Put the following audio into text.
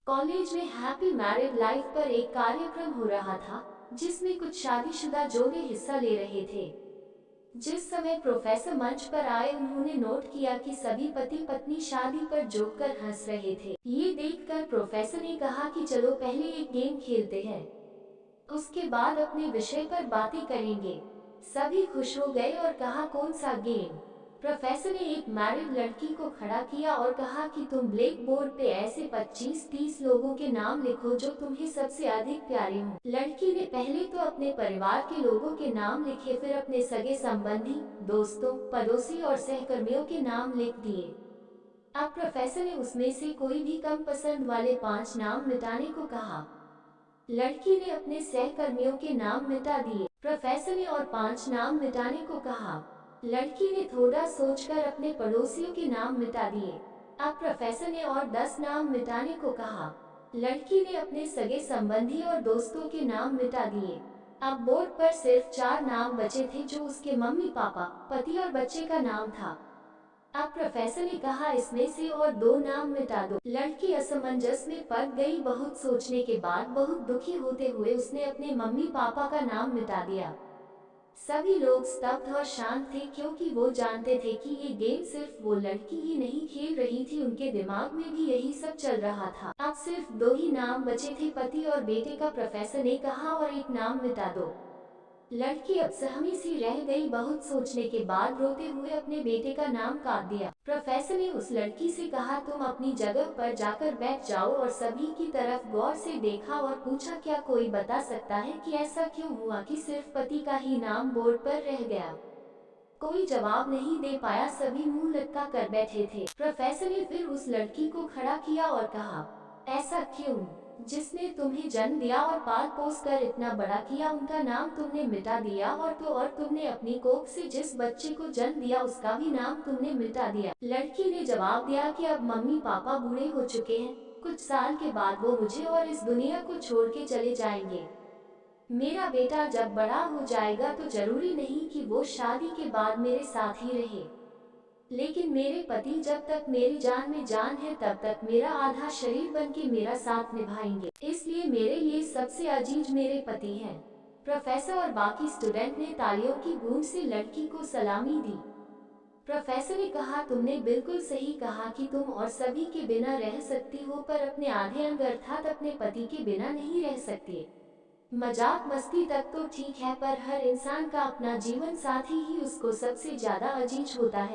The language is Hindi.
कॉलेज में हैप्पी मैरिड लाइफ पर एक कार्यक्रम हो रहा था जिसमें कुछ शादीशुदा जोड़े हिस्सा ले रहे थे। जिस समय प्रोफेसर मंच पर आए उन्होंने नोट किया कि सभी पति पत्नी शादी पर जोक कर हंस रहे थे। ये देखकर प्रोफेसर ने कहा कि चलो पहले एक गेम खेलते हैं, उसके बाद अपने विषय पर बातें करेंगे। सभी खुश हो गए और कहा कौन सा गेम। प्रोफेसर ने एक मैरिड लड़की को खड़ा किया और कहा कि तुम ब्लैक बोर्ड पे ऐसे 25-30 लोगों के नाम लिखो जो तुम्हें सबसे अधिक प्यारे हों। लड़की ने पहले तो अपने परिवार के लोगों के नाम लिखे, फिर अपने सगे संबंधी, दोस्तों, पड़ोसी और सहकर्मियों के नाम लिख दिए। अब प्रोफेसर ने उसमें से कोई भी कम पसंद वाले 5 नाम मिटाने को कहा। लड़की ने अपने सहकर्मियों के नाम मिटा दिए। प्रोफेसर ने और 5 नाम मिटाने को कहा। लड़की ने थोड़ा सोचकर अपने पड़ोसियों के नाम मिटा दिए। अब प्रोफेसर ने और 10 नाम मिटाने को कहा। लड़की ने अपने सगे संबंधी और दोस्तों के नाम मिटा दिए। अब बोर्ड पर सिर्फ 4 नाम बचे थे जो उसके मम्मी पापा, पति और बच्चे का नाम था। अब प्रोफेसर ने कहा इसमें से और 2 नाम मिटा दो। लड़की असमंजस में पड़ गई। बहुत सोचने के बाद बहुत दुखी होते हुए उसने अपने मम्मी पापा का नाम मिटा दिया। सभी लोग स्तब्ध और शांत थे क्योंकि वो जानते थे कि ये गेम सिर्फ वो लड़की ही नहीं खेल रही थी, उनके दिमाग में भी यही सब चल रहा था। अब सिर्फ 2 ही नाम बचे थे, पति और बेटे का। प्रोफेसर ने कहा और एक नाम मिटा दो। लड़की अब सहमी सी रह गई। बहुत सोचने के बाद रोते हुए अपने बेटे का नाम काट दिया। प्रोफेसर ने उस लड़की से कहा तुम अपनी जगह पर जाकर बैठ जाओ और सभी की तरफ गौर से देखा और पूछा क्या कोई बता सकता है कि ऐसा क्यों हुआ कि सिर्फ पति का ही नाम बोर्ड पर रह गया। कोई जवाब नहीं दे पाया, सभी मुंह लटका कर बैठे थे। प्रोफेसर ने फिर उस लड़की को खड़ा किया और कहा ऐसा क्यों? जिसने तुम्हें जन्म दिया और पाल पोस कर इतना बड़ा किया उनका नाम तुमने मिटा दिया, और तुमने अपनी कोख से जिस बच्चे को जन्म दिया उसका भी नाम तुमने मिटा दिया। लड़की ने जवाब दिया कि अब मम्मी पापा बूढ़े हो चुके हैं, कुछ साल के बाद वो मुझे और इस दुनिया को छोड़ के चले जाएंगे। मेरा बेटा जब बड़ा हो जाएगा तो जरूरी नहीं कि वो शादी के बाद मेरे साथ ही रहे, लेकिन मेरे पति जब तक मेरी जान में जान है तब तक मेरा आधा शरीर बन के मेरा साथ निभाएंगे। इसलिए मेरे लिए सबसे अजीज मेरे पति हैं। प्रोफेसर और बाकी स्टूडेंट ने तालियों की गूंज से लड़की को सलामी दी। प्रोफेसर ने कहा तुमने बिल्कुल सही कहा कि तुम और सभी के बिना रह सकती हो, पर अपने आधे अंग अर्थात अपने पति के बिना नहीं रह सकती। मजाक मस्ती तक तो ठीक है, पर हर इंसान का अपना जीवन साथी ही उसको सबसे ज्यादा अजीज होता है।